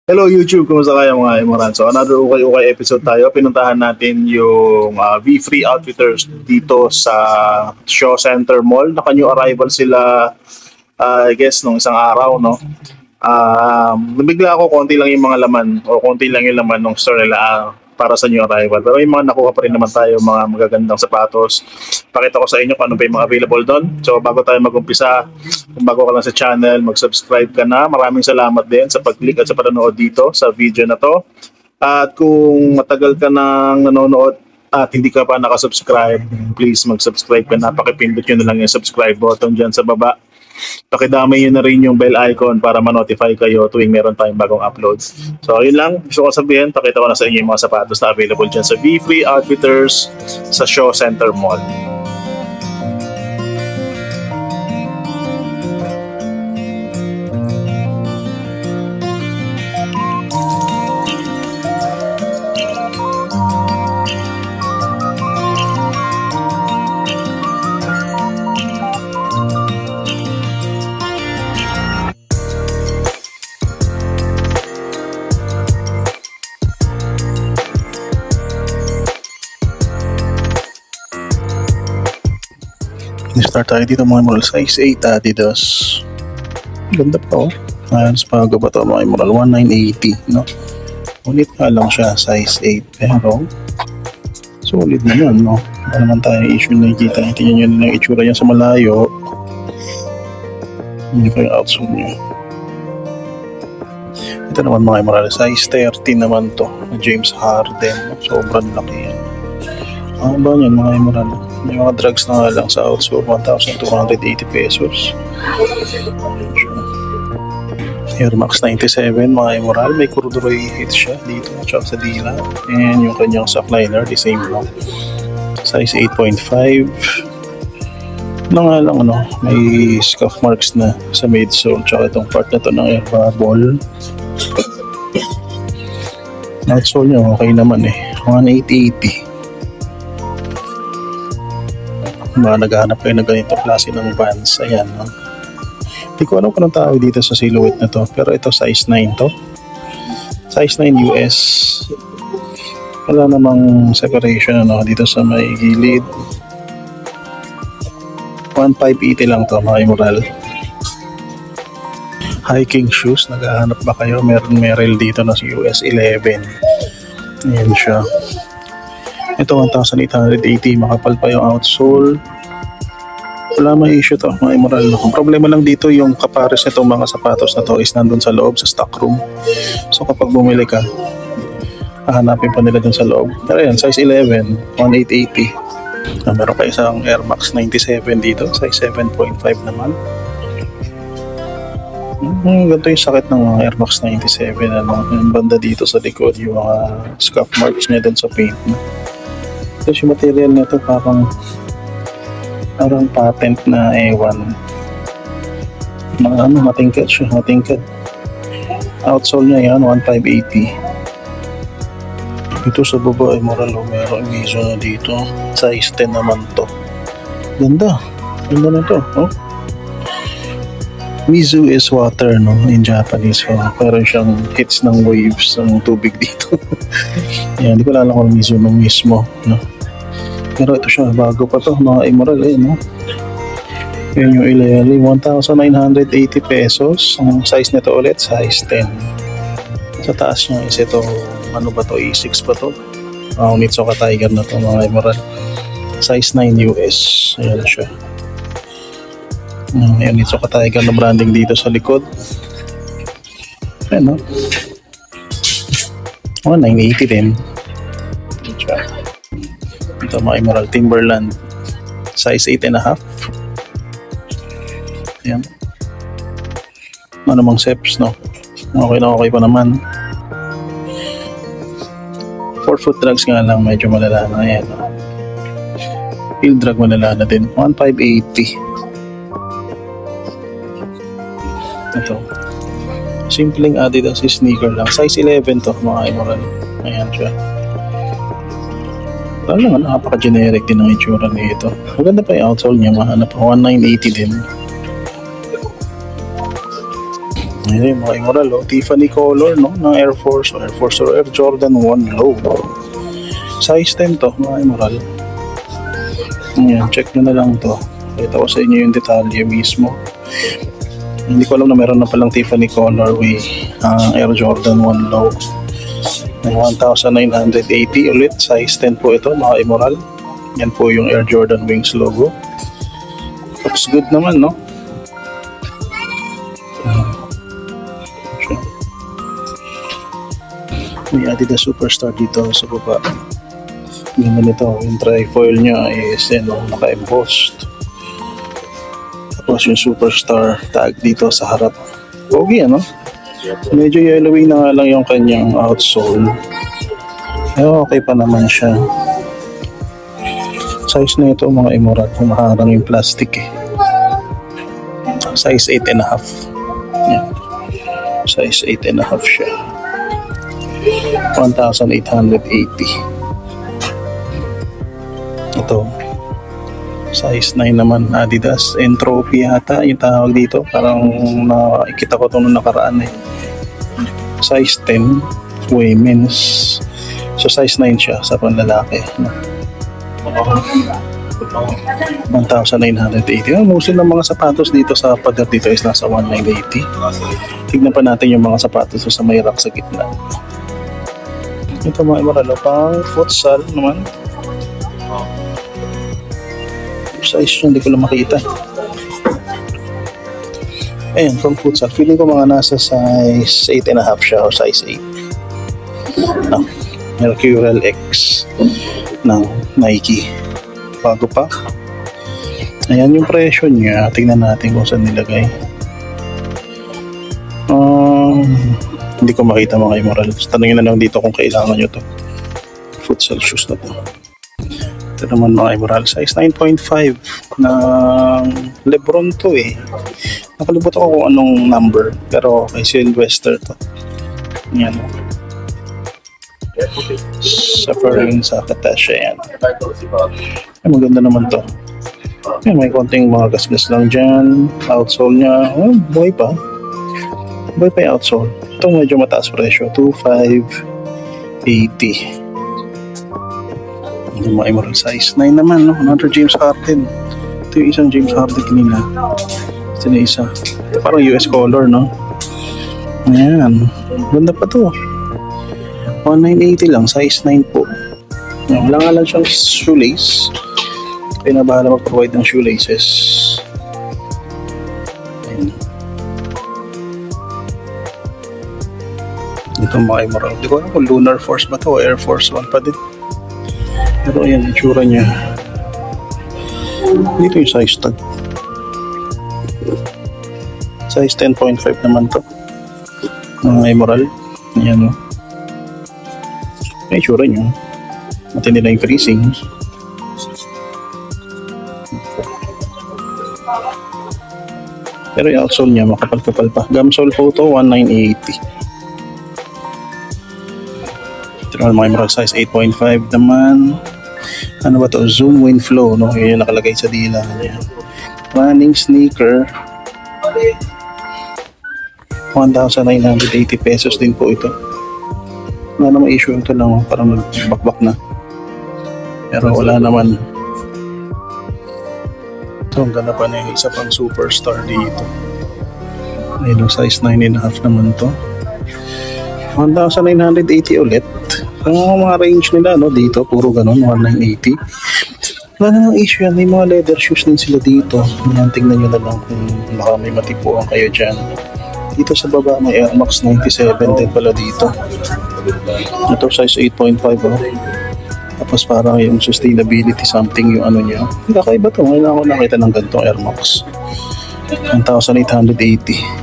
Hello YouTube, kumusta kayo mga Imoran? So another ukay-ukay episode tayo. Pinuntahan natin yung V3 Outfitters dito sa Shaw Center Mall. Naka-new arrival sila, I guess, nung isang araw, no? Nabigla ako, konti lang yung mga laman o konti lang yung laman ng store nila para sa new arrival. Pero may mga nakuha pa rin naman tayo, mga magagandang sapatos. Pakita ko sa inyo kung ano ba yung mga available doon. So bago tayo mag-umpisa, kung bago ka lang sa channel, mag-subscribe ka na. Maraming salamat din sa pag-click at sa panonood dito sa video na to. At kung matagal ka nang nanonood at hindi ka pa nakasubscribe, please mag-subscribe ka na. Pakipindot nyo na lang yung subscribe button dyan sa baba. Pakidamay nyo na rin yung bell icon para ma-notify kayo tuwing meron tayong bagong upload. So yun lang, gusto ko sabihin, pakita ko na sa inyo yung mga sapatos na available dyan sa V3 Outfitters sa Shaw Center Mall. Start tayo dito mga moral size 8 Adidas. Ganda pa oh. Ayan, sa pago ba ito mga moral 1980, no? Ulit nga lang siya size 8 pero solid naman, no? Wala naman tayo issue na nakikita. Tingnan nyo na yung itsura niya sa malayo. Hindi ko yung outsole niya. Ito naman mga moral size 13 naman to, James Harden. Sobrang laki yan. Ano ba yan mga moral? May mga drugs na nga lang sa outsole, 1,280 pesos. Air Max 97 mga Imoral, may corduroy hit siya dito at sa dila. And yung kanyang sockliner, the same lang. Size 8.5. Na nga lang ano, may scuff marks na sa midsole. Tsaka itong part na to ng air bubble. Outsole niya okay naman eh, 1,880. Mga naghahanap kayo na ganito klase ng Vans. Ayan, no? Hindi ko alam kung anong tawag dito sa silhouette na to, pero ito size 9 to, size 9 US. Wala namang separation ano, dito sa may gilid. 1,580 lang to mga Imoral. Hiking shoes, naghahanap ba kayo? Meron Merrell dito na si US 11. Ayan siya. Ito 1,880, makapal pa yung outsole. Wala may issue to mga Imoral. Ang problema lang dito yung kapares nitong mga sapatos na to is nandun sa loob sa stock room. So kapag bumili ka, hahanapin pa nila dun sa loob. Pero yan, size 11, 1,880. Meron pa isang Air Max 97 dito, size 7.5 naman. Ganito yung sakit ng mga Air Max 97. Yung banda dito sa likod, yung mga scuff marks niya dun sa paint. Tapos yung material nito parang patent na ewan. Mga matingkad siya, matingkad. Outsole niya yan, 1,580. Ito sa baba ay moral o meron miso na dito. Size 10 naman to. Ganda. Ganda na to. Oh. Mizu is water, no? In Japanese. Oh. Pero siyang hits ng waves ng tubig dito. Yan, hindi ko alam kung Mizu no mismo, no? Pero ito siya, bago pa to mga Imoral eh, no? Yan yung ilalim, 1,980 pesos. Ang size nito ulit, size 10. Sa taas niya is ito, ano ba to, E6 pa to? Onitsuka Tiger na to mga Imoral. Size 9 US. Ayan siya. Ayan, Onitsuka Tiger na branding dito sa likod. Ayan, no? 980 din. Ayan siya. Ito mga Imoral Timberland, size 8.5. Ayan. Ano mang steps, no? Okay na okay pa naman. 4-foot drugs nga lang, medyo malala na. Ayan, no? Field drug malala na din, 1,580. Ito, simpleng Adidas sneaker lang, size 11 to mga Imoral. Ayan siya. Parang napaka-generic din ang itsura nito. Maganda pa yung outsole niya, mahanap 1,980 din. Ayan, mga immoral, oh. Tiffany color, no? Ng Air Force, Air Force or Air Jordan 1 low. Size 10 to, mga immoral. Ayan, check nyo na lang to. Kita ko sa inyo yung detalye mismo. Hindi ko alam na meron na palang Tiffany colorway Air Jordan 1 low. 1,980 ulit, size 10 po ito, mga immoral. Yan po yung Air Jordan Wings logo. Looks good naman, no? May Adidas Superstar dito sa baba. Ganda nito, yung trifoil nya is naka-embossed. Tapos yung Superstar tag dito sa harap. Pogi, ano? Medyo yellowy na nga lang yung kanyang outsole. Pero okay pa naman siya. Size na ito, mga immoral, kung maharang yung plastic eh. Size 8.5. Yan. Size 8.5 siya. 1,880. Ito. Size 9 naman, Adidas Entropy yata yung tawag dito. Parang nakikita ko ito nung nakaraan eh. Size 10 women's. So size 9 siya sa panlalaki. 1,980. Mostly ng mga sapatos dito sa pader dito is nasa 1,980. Tignan pa natin yung mga sapatos sa may rack sa gitna. Ito mga immoral, pang futsal naman. Size nyo, hindi ko lang makita. Ayan, from futsal. Feeling ko mga nasa size 8.5 siya o size 8. No, Mercurial X ng Nike. Bago pa. Ayan yung presyo niya. Tingnan natin kung saan nilagay. Hindi ko makita mga immoral. Tanungin na lang dito kung kailangan nyo to. Futsal shoes na to. Ito naman mga immoral. Size 9.5 ng Lebron to eh. Nakalimutan ko kung anong number. Pero kay Sylvester to. Yan. Suffering sa Katasha yan. Ay, maganda naman to. Ay, may konting mga gasgas lang dyan. Outsole nya. Oh, buhay pa. Buhay pa yung outsole. Ito medyo mataas presyo. 2,580. Yung mga immoral size 9 naman, no? Another James Harden. Ito yung isang James Harden kanina. Ito na isa. Ito parang US color, no? Ayan. Ganda pa to. 1,980 lang. Size 9 po. Wala nga lang siyang shoelace. Kaya na bahala mag-provide ng shoelaces. Ayan. Ito mga immoral. Hindi ko alam kung Lunar Force ba to o Air Force 1 pa din. Pero ayan, itsura niya. Dito yung size tag. Size 10.5 naman to. Mga immoral. Ayan o. May itsura niya. Matindi na yung creasing. Pero yung outsole niya, makapal-kapal pa. Gumsole po to, 1,980. Ito mga immoral size 8.5 naman. Ano ba to? Zoom Wind Flow, no? Yun yung nakalagay sa dila niya. Running sneaker. 1,980 pesos din po ito. Wala namang issue ito lang. Parang nagbakbak na. Pero wala naman. Ito, ang ganda pa na yung isa pang Superstar dito. Ayun, size 9.5 naman to. 1,980 ulit. Ang mga range nila, no, dito, puro ganun, 1,980. Wala namang issue yan. May mga leather shoes din sila dito. Yan, tingnan nyo na lang kung baka may matipuan kayo dyan. Dito sa baba, may Air Max 97 din pala dito. Ito, size 8.5, oh. Tapos parang yung sustainability something yung ano niya. Kakaiba to. Ngayon ako nakita ng ganitong Air Max. 1,880.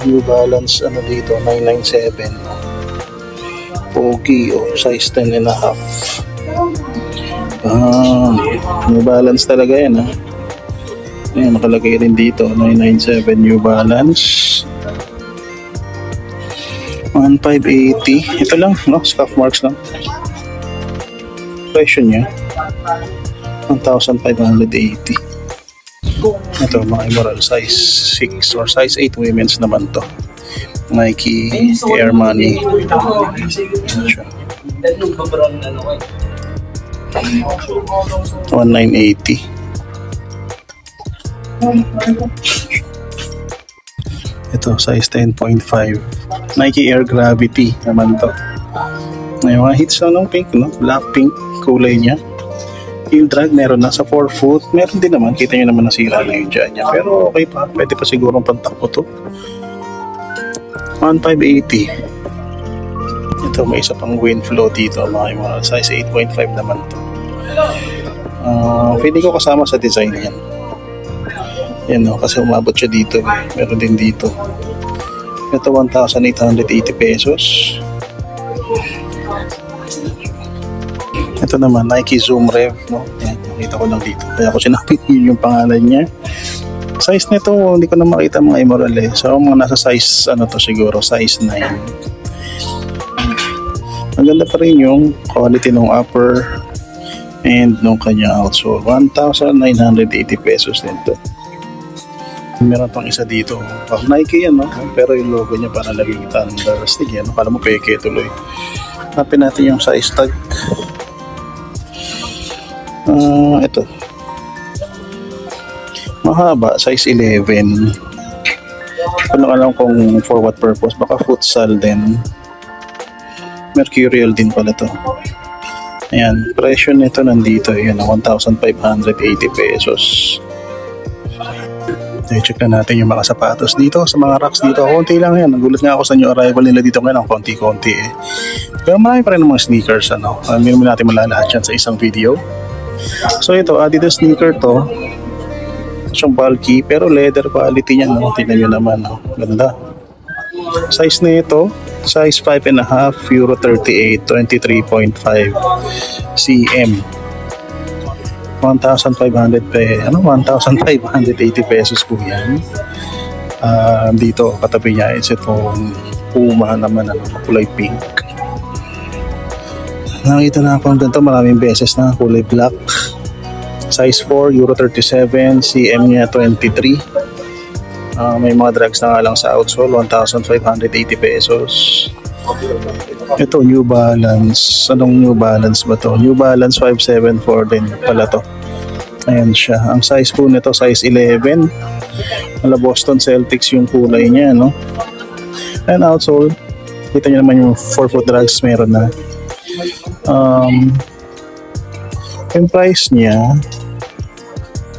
New Balance ano dito 997 Pogi o size 10.5. New Balance talaga yan ha. Ayan, nakalagay rin dito 997 New Balance 1,580. Ito lang, no? Scuff marks lang. Presyo niya 1,580. Ito mga immoral, size 6 or size 8 women's naman to. Nike Air Money. Ayan siya. 1980. Ito size 10.5. Nike Air Gravity naman to. May mga hits na ng pink, no? Black pink kulay niya. Heel drag meron na sa 4 foot. Meron din naman, kita nyo naman nasira na yung dyan niya. Pero okay pa, pwede pa sigurong pantakbo to. 1580. Ito may isa pang wind flow dito, mga size 8.5 naman to. Pwede ko kasama sa design yan. Yan, no, kasi umabot siya dito. Meron din dito. Ito 1,880 pesos. Ito naman Nike Zoom Rev, no? Yan, nakita ko lang dito. Kaya ko sinabi yun yung pangalan niya. Size nito hindi ko na makita mga immoral eh. So mga nasa size ano to siguro, size 9. Ang ganda pa rin yung quality ng upper and nung kanya outsole. 1,980 pesos din to. Meron pang isa dito. Nike yan, no? Pero yung logo niya para laging Thunderstig yan. Kala mo peke tuloy. Hanapin natin yung size tag. Ito. Mahaba, size 11. Walang alam kung for what purpose. Baka futsal din. Mercurial din pala to. Ayan, presyo nito nandito. Ayan, 1,580 pesos. I-check na natin yung mga sapatos dito. Sa mga racks dito, konti lang yan. Nagulat nga ako sa new arrival nila dito ngayon. Konti-konti eh. Pero marami pa rin ng mga sneakers. Hindi naman natin malalahat yan sa isang video. So ito, Adidas sneaker to. Siyang bulky, pero leather quality niya, no? Tingnan nyo naman, no? Ganda. Size na ito, size 5.5, Euro 38, 23.5 cm. 1,500 1,580 pesos po yan. Dito, katabi niya is itong Puma naman, kulay pink. Nakita na akong ganito maraming beses na kulay black. Size 4, Euro 37, cm niya 23. May mga drags na nga lang sa outsole, 1,580 pesos. Ito, New Balance. Anong New Balance ba to? New Balance 574 din pala to. Ayan siya. Ang size po nito, size 11. Wala Boston Celtics yung kulay niya, no? And outsole, kita nyo naman yung 4-foot drags meron na. Yung price niya,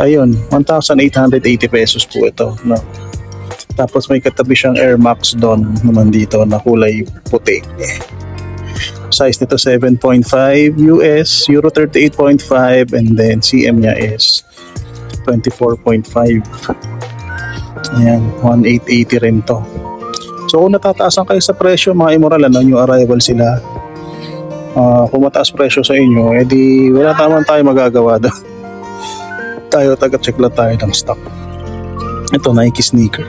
ayun, 1,880 pesos po ito, no? Tapos may katabi siyang Air Max doon naman dito na kulay puti. Size nito 7.5 US, Euro 38.5, and then CM niya is 24.5. Ayan, 1,880 rin to. So kung natataasan kayo sa presyo mga immoral, new arrival sila. Kung mataas presyo sa inyo, edi wala naman tayo magagawa doon. Tayo taga-check lang tayo ng stock. Ito, Nike sneaker.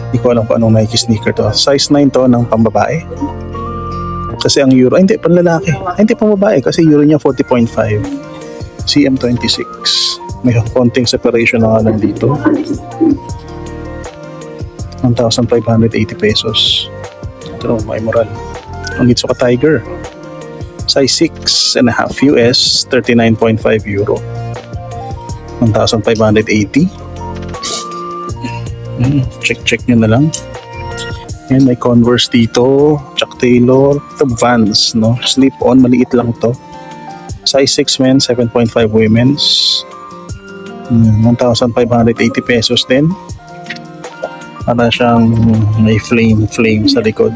Hindi ko alam kung anong Nike sneaker to. Size 9 to ng pambabae. Kasi ang euro, hindi, panlalaki. Hindi, pambabae kasi euro niya 40.5. CM26. May konting separation na lang dito. 1,580 pesos. Ito, may moral. Ang Itsuka Tiger. Size 6.5 US, 39.5 euro. 1,580. Check nyo na lang. Yan, may Converse dito, Chuck Taylor, ito Vans, no? Slip on, maliit lang to. Size 6 men, 7.5 women's. 1,580 pesos din. Para siyang may flame sa likod.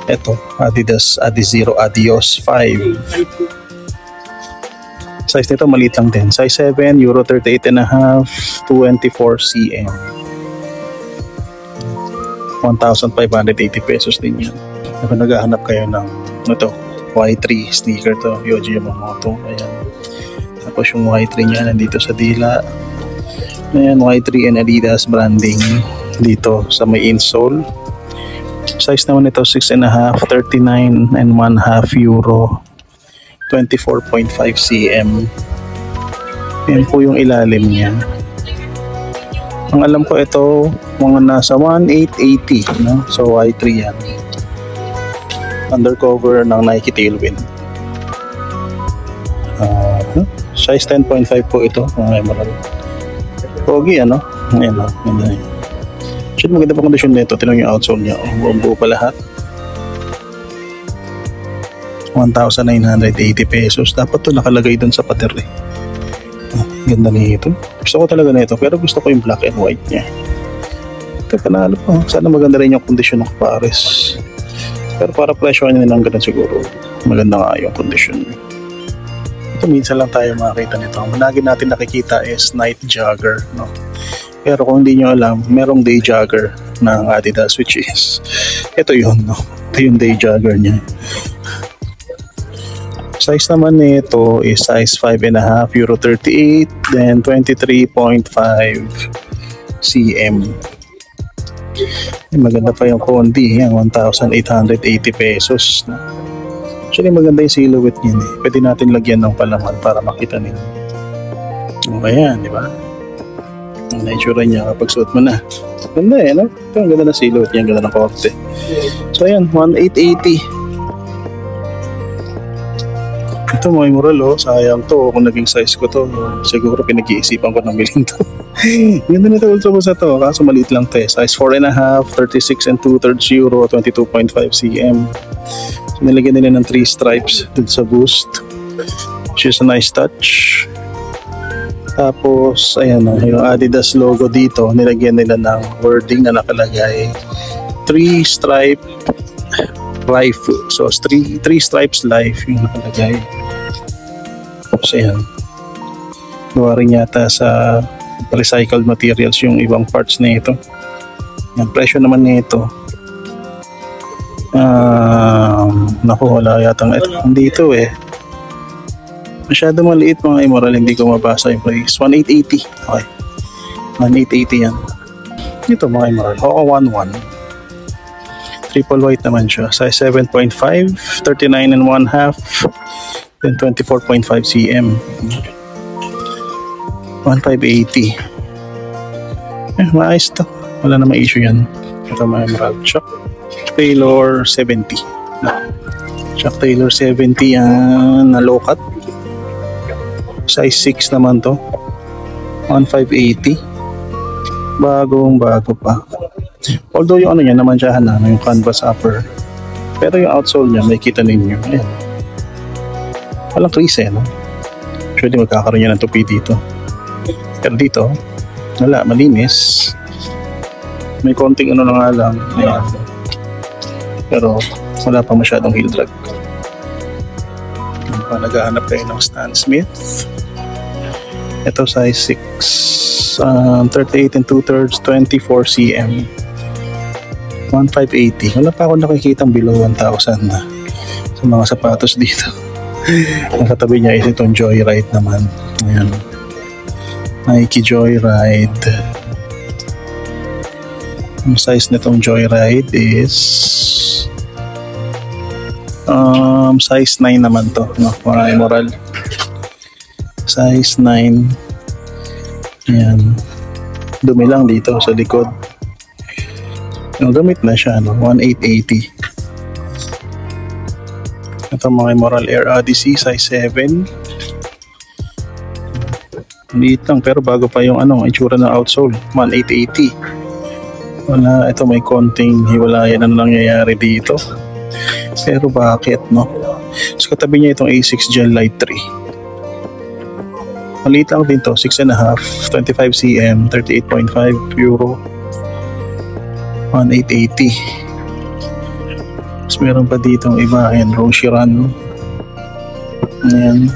Ito, Adidas Adizero Adios 5. Size nito maliit lang din. Size 7, Euro 38.5, 24 cm. 1,580 pesos din yan. Kung naghahanap kayo ng Y3 sneaker to, Yohji Yamamoto. Ayan. Tapos yung Y3 niya nandito sa dila. Ayan, Y3 and Adidas branding dito sa may insole. Size naman ito 6.5, 39.5 euro. 24.5 cm. Yan po yung ilalim niya. Ang alam ko ito, mga nasa 1,880, no? So Y3 yan. Undercover ng Nike Tailwind. Size 10.5 po ito, mga emerald. Pogi, ano? Ayan, no? Ganda yun. Actually, maganda pa kondisyon nito. Tinong yung outsole niya. Buo pa lahat. 1,980 pesos. Dapat to nakalagay dun sa pader eh. Ganda nito. Gusto ko talaga nito, pero gusto ko yung black and white niya. Ito panalo pa. Sana maganda rin yung kondisyon ng Pares. Pero para presyo niya nilang ganun siguro. Maganda nga yung kondisyon. Ito minsan lang tayo makakita nito. Ang lagi natin nakikita is night jogger, no? Pero kung hindi nyo alam, merong day jogger ng Adidas, which is ito yun, no? Ito yung day jogger niya. Size naman nito is size 5.5, Euro 38, then 23.5 cm. Maganda pa yung Condi, yan, 1,880 pesos. Actually, maganda yung silhouette niya. Pwede natin lagyan ng palaman para makita nila. Ayan, di ba? Ang naitsura niya kapag suot mo na. Ganda eh, no? Ito, ang ganda na silhouette niya, ang ganda ng korte. So, ayan, 1,880. Ito mga moral, oh, sayang to kung naging size ko to, siguro pinag-iisipan ko ng bilhin to. Ganda nito ultra boost na to, kaso maliit lang to eh. Size 4.5, 36 and 2/3 Euro, 22.5 cm. So nilagyan nila ng 3 stripes dun sa boost, which is a nice touch. Tapos ayan, oh, yung Adidas logo dito, nilagyan nila ng wording na nakalagay 3 stripe life. So 3 stripes life yung nakalagay. So yan, gawa rin yata sa recycled materials yung ibang parts na ito. Yung presyo naman nito, naku, wala yata hindi ito eh, masyado maliit mga immoral, hindi ko mabasa yung price. 1,880. Okay, 1,880 yan. Ito mga immoral, Hoka 11, triple white naman siya, size 7.5, 39.5, then 24.5 cm. 1,580. Maayos to, wala namang issue yan. Ito mga emerald. Chuck Taylor 70. Chuck Taylor 70 yan, na low cut, size 6 naman to, 1,580. Bagong bago pa. Although yung ano niya naman siya, yung canvas upper, pero yung outsole niya may kita ninyo. Ayan, walang crease eh, no? Actually magkakaroon niya ng tupi dito, pero dito wala, malinis. May konting ano na nga lang. Ayan, pero wala pa masyadong heel drag. Kung naghahanap kayo ng Stan Smith, ito size 6, 38 and 2/3, 24 cm, 1,580. Wala pa ako nakikitang below 1,000 na sa mga sapatos dito. Ang katabi niya is itong Joyride naman. Ayan, Nike Joyride. Ang size nitong Joyride is size 9 naman to, no? Mga immoral, size 9. Ayan, dumi lang dito sa likod. Yung gamit na siya, no? 1,880. Ito mga immoral, Air Odyssey, size 7. Liit lang, pero bago pa yung itsura ng outsole. 1,880. Wala, ito may konting hiwalayan na nangyayari dito. Pero bakit, no? So katabi niya itong A6 Gel Light 3. Maliit lang din to, 6.5, 25 cm, 38.5 Euro, 1,880. Tapos meron pa ditong iba, ayan, Roshiran. Ayan,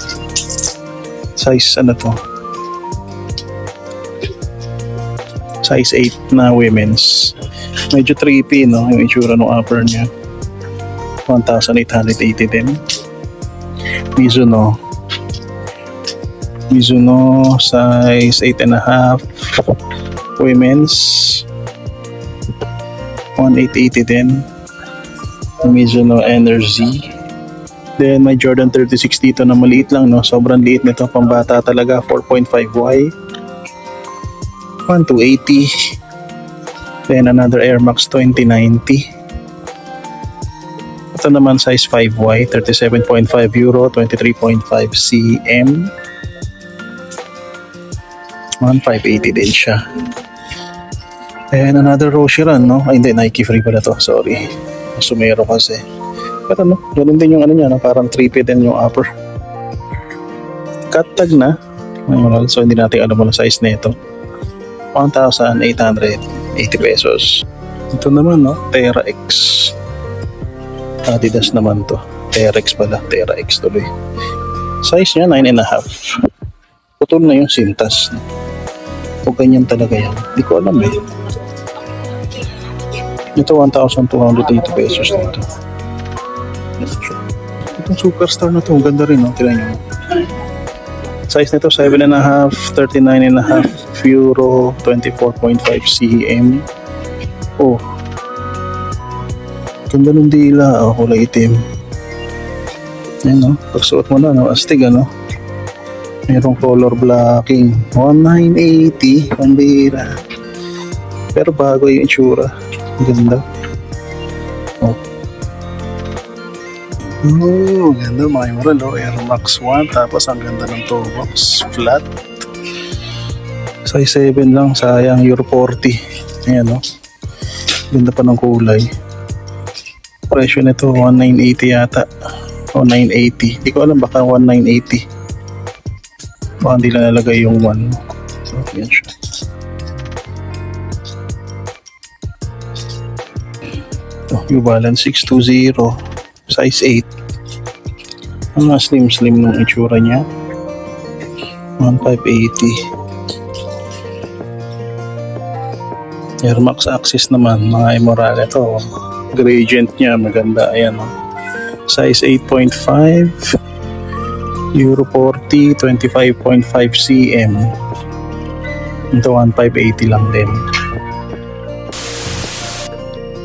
size to, size 8 na women's. Medyo trippy, no, yung itsura ng upper niya. 1,880 din. Mizuno size 8.5 women's, 1,880 din. Mizuno Energy Then may Jordan 36 dito na maliit lang, no? Sobrang liit nito, pambata talaga, 4.5Y. 1280. Then another Air Max 2090. Ito naman size 5Y, 37.5 euro, 23.5 cm. 1580 din siya. And another Roshiran, no? Ay, hindi, Nike free pala to, sorry. Sumero kasi. Pero no, ganun din yung ano niya, no? Parang 3P din yung upper. Cut tag na. So hindi natin alam mo na size na ito. 1,880 pesos. Ito naman, no? Terra X. Adidas naman to. Terra X pala. Terra X tuloy. Size niya 9.5. Putol na yung sintas. O ganyan talaga yan. Hindi ko alam eh. Ito 1,280 pesos nito. Itong Superstar na to, ganda rin, no? Tira nyo. Size nito 7.5, 39.5 euro, 24.5 cm. Oh, ganda ng dila. Oh, kulay itim. Yan, no? Pagsuot mo na, no? Astig, ano? Merong color blocking. 1,980. Pambira. Pero bago yung itsura. Ganda. Oh. Oh, ganda, mga moral, oh. Air Max 1, tapos ang ganda ng toe box, flat. Size 7 lang, sayang, Euro 40. Ayan, oh. Ganda pa ng kulay. Presyo nito 1,980 yata. O 980. Hindi ko alam, baka 1,980. Baka hindi lang nalagay yung 1. So, yan siya. Oh, New Balance 620. Size 8. Ang slim ng itsura niya. 1,580. Air Max Axis naman, mga Immoral. Ito, gradient niya, maganda. Ayan, oh. Size 8.5. Euro 40, 25.5 cm. Ito 1,580 lang din.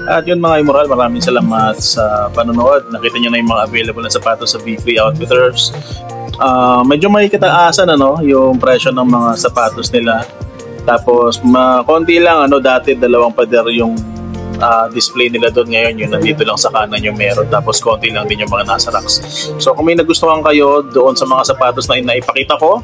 At yun mga Immoral, maraming salamat sa panonood. Nakita nyo na yung mga available na sapatos sa V3 Outfitters. Medyo may kataasan, ano, yung presyo ng mga sapatos nila. Tapos konti lang, ano, dati dalawang pader yung display nila doon. Ngayon yun, nandito lang sa kanan yung meron, tapos konti lang din yung mga nasa racks. So kung may nagustuhan kayo doon sa mga sapatos na ipakita ko,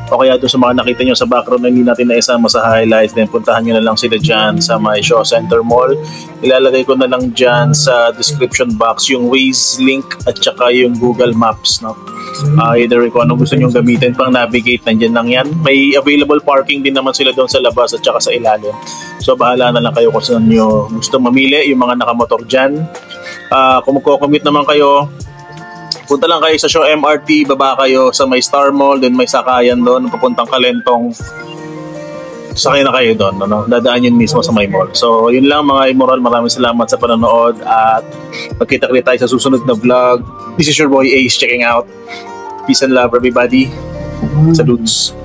o kaya doon sa mga nakita nyo sa background na hindi natin naisama sa highlights, then puntahan nyo na lang sila dyan sa may Shaw Center Mall. Ilalagay ko na lang dyan sa description box yung Waze link at saka yung Google Maps, no? Either kung anong gusto nyo gamitin pang navigate, nandyan lang yan. May available parking din naman sila doon sa labas at saka sa ilalim. So bahala na lang kayo kung saan nyo gusto mamili, yung mga nakamotor dyan. Kung magko-commute naman kayo, punta lang kayo sa Shaw MRT, baba kayo sa may Star Mall, then may sakayan doon, papuntang Kalentong. Sakay na kayo doon, no? Dadaan yun mismo sa may mall. So yun lang mga Immoral, maraming salamat sa panonood at magkita-kita tayo sa susunod na vlog. This is your boy Ace checking out. Peace and love everybody. Salutes.